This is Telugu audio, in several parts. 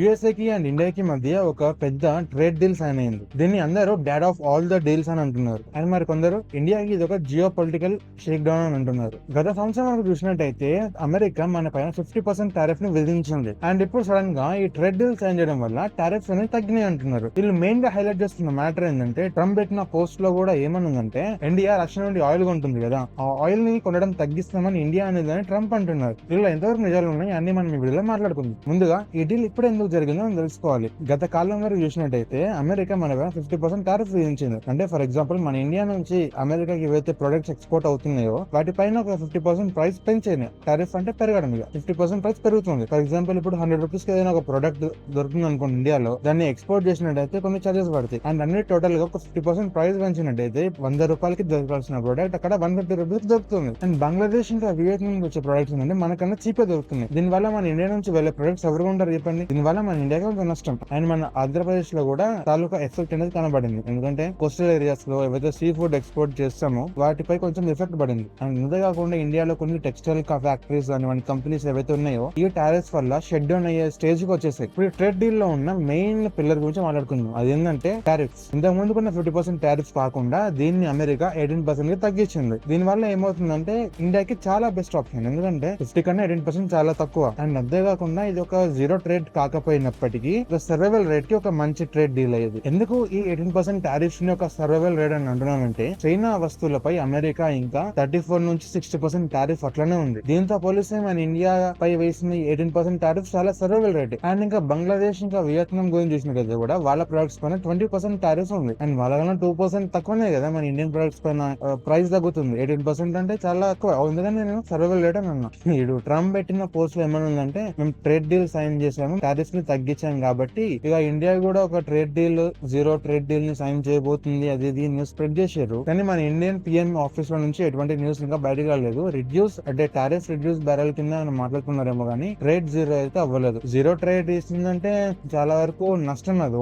యుఎస్ఏకి అండ్ ఇండియాకి మధ్య ఒక పెద్ద ట్రేడ్ డీల్ సైన్ అయింది. దీన్ని అందరూ dad of all the deals అని అంటున్నారు. అండ్ మరి కొందరు ఇండియాకి ఇది ఒక జియో పొలిటికల్ షేక్ డౌన్ అని అంటున్నారు. గత సంవత్సరం మనకు చూసినట్టయితే అమెరికా మన పైన 50% టారిఫ్ ని విధించింది. అండ్ ఇప్పుడు సడన్ గా ఈ ట్రేడ్ డీల్ సైన్ చేయడం వల్ల టారిఫ్స్ అనేవి తగ్గినాయి అంటున్నారు. వీళ్ళు మెయిన్ గా హైలైట్ చేస్తున్న మ్యాటర్ ఏంటంటే, ట్రంప్ పెట్టిన పోస్ట్ లో కూడా ఏమనుందంటే, ఇండియా రష్యా నుండి ఆయిల్ కొంటుంది కదా, ఆ ఆయిల్ ని కొనడం తగ్గిస్తామని ఇండియా అనేది ట్రంప్ అంటున్నారు. వీళ్ళు ఎంతవరకు నిజాలు ఉన్నాయి అన్ని మనం ఈ వీడియోలో మాట్లాడుకుందాం. ముందుగా ఈ డీల్ ఇప్పుడు ఎందుకు జరిగిందో మనం తెలుసుకోవాలి. గత కాలం వరకు చూసినట్టయితే అమెరికా మన 50% టారిఫ్ విధించింది. అంటే ఫర్ ఎగ్జాంపుల్ మన ఇండియా నుంచి అమెరికాకి ఏవైతే ప్రొడక్ట్స్ ఎక్స్పోర్ట్ అవుతున్నాయో వాటిపైన ఒక 50% ప్రైస్ పెంచేది. టారిఫ్ అంటే పెరగడం, ఇక 50% ప్రైస్ పెరుగుతుంది. ఫర్ ఎగ్జాంపుల్ ఇప్పుడు 100 రూపీస్ కి ఏదైనా ఒక ప్రొడక్ట్ దొరుకుతుంది అనుకోండి ఇండియాలో, దాన్ని ఎక్స్పోర్ట్ చేసినట్టయితే కొన్ని చార్జెస్ పడతాయి. అండ్ అన్ని టోటల్ గా ఒక 50% ప్రైస్ పెంచినట్టయితే 100 రూపాయలకి దొరకాల్సిన ప్రొడక్ట్ అక్కడ 150 రూపీస్ దొరుకుతుంది. అండ్ బంగ్లాదేశ్ ఇంకా వియత్నాం నుంచి వచ్చే ప్రొడక్ట్స్ అంటే మనకన్నా చీపే దొరుకుతుంది. దీనివల్ల మన ఇండియా నుంచి వెళ్ళే ప్రొడక్ట్స్ ఎవరు ఉంటారు చెప్పండి. దీనివల్ల మన ఇండియాకి ఒక నష్టం. అండ్ మన ఆంధ్రప్రదేశ్ లో కూడా తాలూకా ఎఫెక్ట్ అనేది కనబడింది. ఎందుకంటే కోస్టల్ ఏరియాస్ లో ఏవైతే సీ ఫుడ్ ఎక్స్పోర్ట్ చేస్తామో వాటిపై కొంచెం ఎఫెక్ట్ పడింది. అండ్ ఇంతే కాకుండా ఇండియాలో కొన్ని టెక్స్టైల్ ఫ్యాక్టరీస్ అని కంపెనీస్ ఏవైతే ఉన్నాయో ఈ టారిఫ్స్ వల్ల షట్ డౌన్ అయ్యే స్టేజ్ కి వచ్చేసాయి. ఇప్పుడు ట్రేడ్ డీల్ లో ఉన్న మెయిన్ పిల్లర్ గురించి మాట్లాడుకుందాం. అది ఏంటంటే టారిఫ్స్. ఇంతకు ముందు కొన్న 50% టారిఫ్స్ కాకుండా దీన్ని అమెరికా 18% కి తగ్గించింది. దీని వల్ల ఏమవుతుందంటే ఇండియాకి చాలా బెస్ట్ ఆప్షన్. ఎందుకంటే 50 కన్నా 18% చాలా తక్కువ. అండ్ అంతేకాకుండా ఇది ఒక జీరో ట్రేడ్ కాకపోయినప్పటికీ సర్వైవల్ రేట్ కి ఒక మంచి ట్రేడ్ డీల్ అయ్యేది. ఎందుకు ఈ 18% టారిఫ్స్ ని ఒక సర్వైవల్ రేట్ అని అంటున్నానంటే, చైనా వస్తువులపై అమెరికా ఇంకా 34 నుంచి 60% టారిఫ్ అట్లనే ఉంది. దీంతో పోలిస్తే మన ఇండియా పై వేసిన 18% టారిఫ్ చాలా సర్వైవల్ రేట్. అండ్ ఇంకా బంగ్లాదేశ్ ఇంకా వియత్నాం గురించి చూసినట్లయితే కూడా వాళ్ళ ప్రొడక్ట్స్ పైన 20% టారిఫ్ ఉంది. అండ్ వాళ్ళకన్నా 2% తక్కువనే కదా మన ఇండియన్ ప్రొడక్ట్స్ పైన ప్రైస్ తగ్గుతుంది. 18% అంటే చాలా ఎక్కువ. ఎందుకని నేను సర్వైవల్ రేట్ అని అన్నా. ఇప్పుడు ట్రంప్ పెట్టిన పోస్ట్ లో ఏమైనా ఉందంటే, మేము ట్రేడ్ డీల్ సైన్ చేసాము, టారిఫ్స్ ని తగ్గించాం కాబట్టి ఇక ఇండియా కూడా ఒక trade deal, zero trade deal ని సైన్ చేయబోతుంది అది న్యూస్ స్ప్రెడ్ చేశారు. కానీ మన ఇండియన్ పిఎం ఆఫీస్ లో నుంచి ఎటువంటి న్యూస్ ఇంకా బయటకు రాలేదు. రిడ్యూస్ అంటే టారిఫ్ రిడ్యూస్ బ్యారెల్ కింద మాట్లాడుతున్నారేమో కానీ ట్రేడ్ జీరో అయితే అవ్వలేదు. జీరో ట్రేడ్ ఇస్తుందంటే చాలా వరకు నష్టం. అది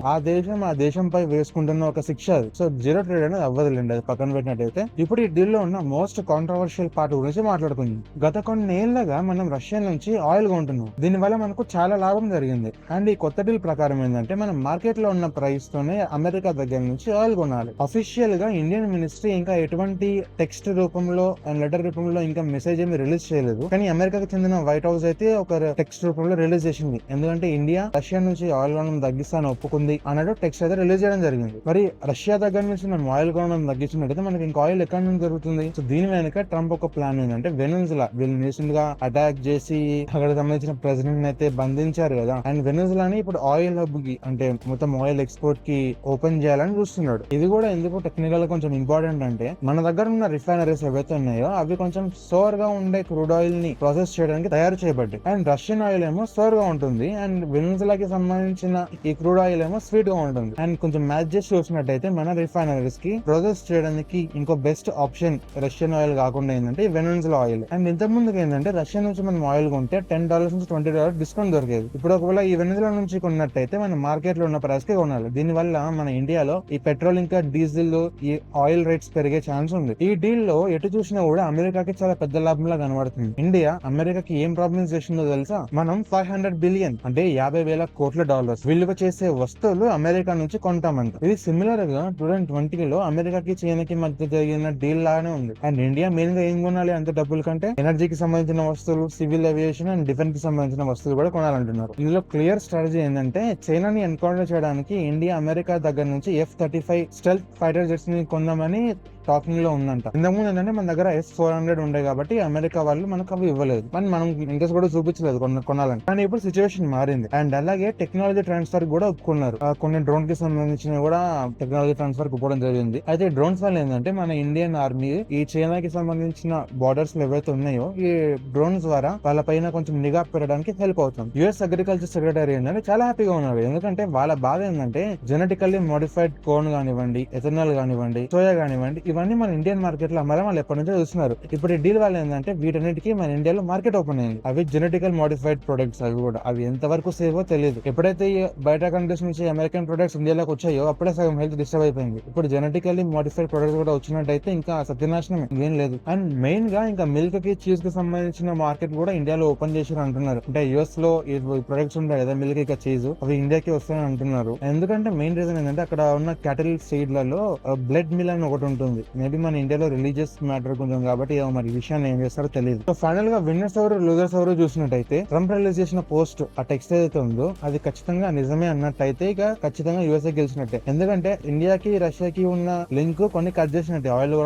ఆ దేశంపై వేసుకుంటున్న ఒక శిక్ష అది. సో జీరో ట్రేడ్ అనేది అవ్వదులేండి, అది పక్కన పెట్టినట్టయితే. ఇప్పుడు ఈ డీల్ లో ఉన్న మోస్ట్ కాంట్రవర్షియల్ పార్ట్ గురించి మాట్లాడుకుందాం. గత కొన్ని ఏళ్లుగా మనం రష్యా నుంచి ఆయిల్ కొంటున్నాం. దీని వల్ల మనకు చాలా లాభం జరిగింది. అండ్ ఈ కొత్త డీల్ ప్రకారం ఏంటంటే, మనం మార్కెట్ లో ఉన్న ప్రైస్ తోనే అమెరికా దగ్గర నుంచి ఆయిల్ కొనాలి. అఫీషియల్ గా ఇండియన్ మినిస్ట్రీ ఇంకా ఎటువంటి టెక్స్ట్ రూపంలో అండ్ లెటర్ రూపంలో ఇంకా మెసేజ్ ఏమి రిలీజ్ చేయలేదు. కానీ అమెరికాకు చెందిన వైట్ హౌస్ అయితే ఒక టెక్స్ట్ రూపంలో రిలీజ్ చేసింది. ఎందుకంటే ఇండియా రష్యా నుంచి ఆయిల్ కొనడం తగ్గిస్తాను ఒప్పుకుంది అన్నట్టు టెక్స్ట్ అయితే రిలీజ్ చేయడం జరిగింది. మరి రష్యా దగ్గర నుంచి మనం ఆయిల్ కొనడం తగ్గించినట్టయితే మనకి ఇంకా ఆయిల్ ఎక్కడి నుంచి దొరుకుతుంది? సో దీని వెనుక ట్రంప్ ఒక ప్లాన్ ఏంటంటే, వెనుజులా వీళ్ళు రీసెంట్ గా అటాక్ చేసి అక్కడ సంబంధించిన ప్రెసిడెంట్ అయితే బంధించారు కదా. అండ్ వెనుజులాని ఇప్పుడు ఆయిల్ హబ్ కి, అంటే మొత్తం ఆయిల్ ఎక్స్పోర్ట్ కి ఓపెన్ చేయాలని చూస్తున్నాడు. ఇది కూడా ఎందుకు టెక్నికల్ గా కొంచెం ఇంపార్టెంట్ అంటే, మన దగ్గర ఉన్న రిఫైనరీస్ ఏవైతే ఉన్నాయో అవి కొంచెం సోర్ గా ఉండే క్రూడ్ ఆయిల్ ని ప్రాసెస్ చేయడానికి తయారు చేయబడ్డాయి. అండ్ రష్యన్ ఆయిల్ ఏమో సోర్ గా ఉంటుంది. అండ్ వెనుజులాకి సంబంధించిన ఈ క్రూడ్ ఆయిల్ ఏమో స్వీట్ గా ఉంటుంది. అండ్ కొంచెం మ్యాచ్ చేసి చూసినట్టయితే మన రిఫైనరీస్ కి ప్రాసెస్ చేయడానికి ఇంకో బెస్ట్ ఆప్షన్ రష్యన్ ఆయిల్ కాకుండా ఏంటంటే వెనుజులా ఆయిల్. అండ్ ఇంతకు ముందుకు ఏంటంటే రష్యా నుంచి మనం ఆయిల్ కొంటే $10 నుంచి $20 డిస్కౌంట్ దొరికేది. ఇప్పుడు ఒకవేళ ఈ వెనుజులా నుంచి కొన్నట్టయితే మన మార్కెట్ లో ఉన్న ప్రైస్ కి కొనాలి. దీని వల్ల మన ఇండియాలో ఈ పెట్రోల్ ఇంకా డీజిల్ ఈ ఆయిల్ రేట్స్ పెరిగే ఛాన్స్ ఉంది. ఈ డీల్ లో ఎటు చూసినా కూడా అమెరికాకి చాలా పెద్ద లాభంలా కనబడుతుంది. ఇండియా అమెరికాకి ఏం ప్రాబ్లమ్స్ చేసిందో తెలుసా? మనం 500 బిలియన్ అంటే 50,000 కోట్ల డాలర్స్ విలువ చేసే వస్తువులు అమెరికా నుంచి కొంటామంట. ఇది సిమిలర్ గా 2020లో అమెరికాకి చైనాకి మధ్య జరిగిన డీల్ లాగానే ఉంది. అండ్ ఇండియా మెయిన్ గా ఏం కొనాలి అంత డబ్బుల కంటే? ఎనర్జీకి సంబంధించిన వస్తువులు, సివిల్ ఏవియేషన్ అండ్ డిఫెన్స్ కి సంబంధించిన వస్తువులు కూడా కొనాలంటున్నారు. ఇందులో క్లియర్ స్ట్రాటజీ ఏంటంటే, చైనాని ఎన్కౌంటర్ చేయడానికి ఇండియా అమెరికా దగ్గర నుంచి F-35 స్టెల్త్ ఫైటర్ జెట్స్ ని కొందామని టాకింగ్ లో ఉందంట. ఇంతకుముందు ఏంటంటే మన దగ్గర S-400 ఉండే కాబట్టి అమెరికా వాళ్ళు మనకు అవి ఇవ్వలేదు. కానీ మనం ఇంట్రెస్ట్ కూడా చూపించలేదు కొనాలని. కానీ ఇప్పుడు సిచ్యువేషన్ మారింది. అండ్ అలాగే టెక్నాలజీ ట్రాన్స్ఫర్ కూడా ఒప్పుకున్నారు. కొన్ని డ్రోన్ కి సంబంధించిన కూడా టెక్నాలజీ ట్రాన్స్ఫర్ ఒప్పుకోవడం జరిగింది. అయితే డ్రోన్స్ వల్ల ఏంటంటే మన ఇండియన్ ఆర్మీ ఈ చైనాకి సంబంధించిన బార్డర్స్ ఏవైతే ఉన్నాయో ఈ డ్రోన్స్ ద్వారా వాళ్ళ పైన కొంచెం నిఘా పెట్టడానికి హెల్ప్ అవుతుంది. యుఎస్ అగ్రికల్చర్ సెక్రటరీ ఏంటంటే చాలా హ్యాపీగా ఉన్నారు. ఎందుకంటే వాళ్ళ బాధ ఏంటంటే, జెనెటికల్లీ మోడిఫైడ్ కార్న్ కానివ్వండి, ఎథనాల్ కానివ్వండి, సోయా కానివ్వండి, ఇవన్నీ ఇవన్నీ మన ఇండియన్ మార్కెట్ లో అమ్మాలని వాళ్ళు ఎప్పటి నుంచో చూస్తున్నారు. ఇప్పుడు ఈ డీల్ వల్ల ఏంటంటే వీటన్నిటికీ మన ఇండియాలో మార్కెట్ ఓపెన్ అయింది. అవి జెనెటికల్ మోడిఫైడ్ ప్రొడక్ట్స్, అవి కూడా అవి ఎంత వరకు సేవో తెలియదు. ఎప్పుడైతే ఈ బయట కంట్రీస్ నుంచి అమెరికన్ ప్రొడక్ట్స్ ఇండియాలోకి వచ్చాయో అప్పుడే సగం హెల్త్ డిస్టర్బ్ అయిపోయింది. ఇప్పుడు జెనెటికల్లీ మోడిఫైడ్ ప్రొడక్ట్స్ కూడా వచ్చినట్టయితే ఇంకా సత్యనాశనం ఏం లేదు. అండ్ మెయిన్ గా ఇంకా మిల్క్ కి, చీజ్ కి సంబంధించిన మార్కెట్ కూడా ఇండియాలో ఓపెన్ చేసి అంటున్నారు. అంటే యుఎస్ లో ఈ ప్రొడక్ట్స్ ఉంటాయి కదా, మిల్క్ ఇంకా చీజ్, అవి ఇండియాకి వస్తాయని అంటున్నారు. ఎందుకంటే మెయిన్ రీజన్ ఏంటంటే అక్కడ ఉన్న క్యాటిల్ సీడ్లలో బ్లడ్ మిల్ అని ఒకటి ఉంటుంది. మేబీ మన ఇండియాలో రిలీజియస్ మ్యాటర్ కొంచెం కాబట్టి మరి ఈ విషయాన్ని ఏం చేస్తారో తెలియదు. సో ఫైనల్ గా విన్నర్స్ ఎవరు, లూజర్స్ ఎవరు చూసినట్టయితే ట్రంప్ రిలీజ్ చేసిన పోస్ట్ ఆ టెక్స్ట్ ఏదైతే ఉందో అది ఖచ్చితంగా నిజమే అన్నట్టయితే ఇక ఖచ్చితంగా యూఎస్ఏ గెలిచినట్టే. ఎందుకంటే ఇండియాకి రష్యాకి ఉన్న లింక్ కొన్ని కట్ చేసినట్టే. ఆయిల్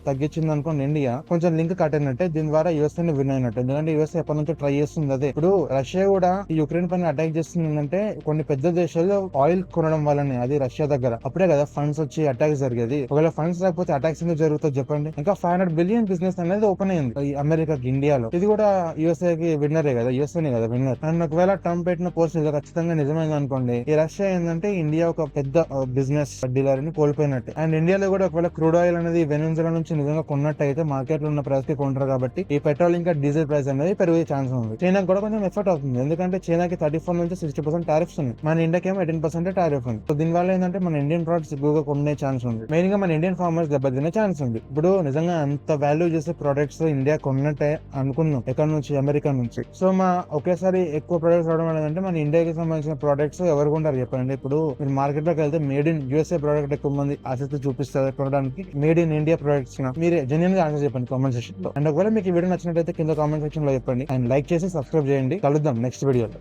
తగ్గించింది అనుకోండి ఇండియా, కొంచెం లింక్ కట్ అయినట్టే. దీని ద్వారా యూఎస్ఏ విన్ అయినట్టు. ఎందుకంటే యూఎస్ఏ ఎప్పటి నుంచో ట్రై చేస్తుంది అదే. ఇప్పుడు రష్యా కూడా ఈ యుక్రెయిన్ పైన అటాక్ చేస్తుందంటే కొన్ని పెద్ద దేశాలు ఆయిల్ కొనడం వల్లనే, అది రష్యా దగ్గర. అప్పుడే కదా ఫండ్స్ వచ్చి అటాక్స్ జరిగేది. ఒకవేళ ఫండ్స్ లేకపోతే అటాక్స్ ఎందుకు జరుగుతుంది చెప్పండి. ఇంకా 500 బిలియన్ బిజినెస్ అనేది ఓపెన్ అయింది ఈ అమెరికాకి, ఇండియాలో. ఇది కూడా యూఎస్ఏ కి విన్నరే కదా, యూఎస్ఏనే కదా విన్నర్. అండ్ ఒకవేళ ట్రంప్ పెట్టిన పోస్ట్ ఖచ్చితంగా నిజమైంది అనుకోండి, ఈ రష్యా ఏంటంటే ఇండియా ఒక పెద్ద బిజినెస్ డీలర్ ని కోల్పోయినట్టు. అండ్ ఇండియాలో కూడా ఒకవేళ క్రూడ్ ఆయిల్ అనేది వెనిజులా నుంచి నిజంగా కొన్నట్టయితే మార్కెట్ లో ఉన్న ప్రైస్ కి కొంటారు కాబట్టి ఈ పెట్రోల్ ఇంకా డీజిల్ ప్రైస్ అనేది పెరిగే ఛాన్స్ ఉంది. చైనాకి కూడా కొంచెం ఎఫెక్ట్ అవుతుంది. ఎందుకంటే చైనాకి 34 నుంచి 60% టారిఫ్స్ ఉన్నాయి. మన ఇండియాకి ఏమో 18% టారిఫ్ ఉంది. సో దీనివల్ల ఏంటంటే మన ఇండియన్ ప్రొడక్ట్స్ ఎక్కువగా కొనే ఛాన్స్ ఉంది. మెయిన్ గా మన ఇండియన్ ఫార్మర్స్ దెబ్బతినే ఛాన్స్ ఉంది. ఇప్పుడు నిజంగా అంత వాల్యూ చేసే ప్రొడక్ట్స్ ఇండియా కొన్నట్టే అనుకున్నాం ఎక్కడ నుంచి, అమెరికా నుంచి. సో మా ఒకేసారి ఎక్కువ ప్రొడక్ట్స్ రావడం అనేది మన ఇండియాకి సంబంధించిన ప్రొడక్ట్స్ ఎవరు కొంటారు చెప్పండి. ఇప్పుడు మీరు మార్కెట్ లోకి వెళ్తే మేడ్ ఇన్ యూఎస్ఏ ప్రొడక్ట్ ఎక్కువ మంది ఆసక్తి చూపిస్తారు కొనడానికి. మేడ్ ఇన్ ఇండియా ప్రొడక్ట్స్ మీరు జెన్యూన్ గా ఆన్సర్ చెప్పండి కామెంట్ సెక్షన్ లో. అండ్ ఒకవేళ మీకు ఈ వీడియో నచ్చినట్లయితే కింద కామెంట్ సెక్షన్ లో చెప్పండి. అండ్ లైక్ చేసి సబ్స్క్రైబ్ చేయండి. కలుద్దాం నెక్స్ట్ వీడియోలో.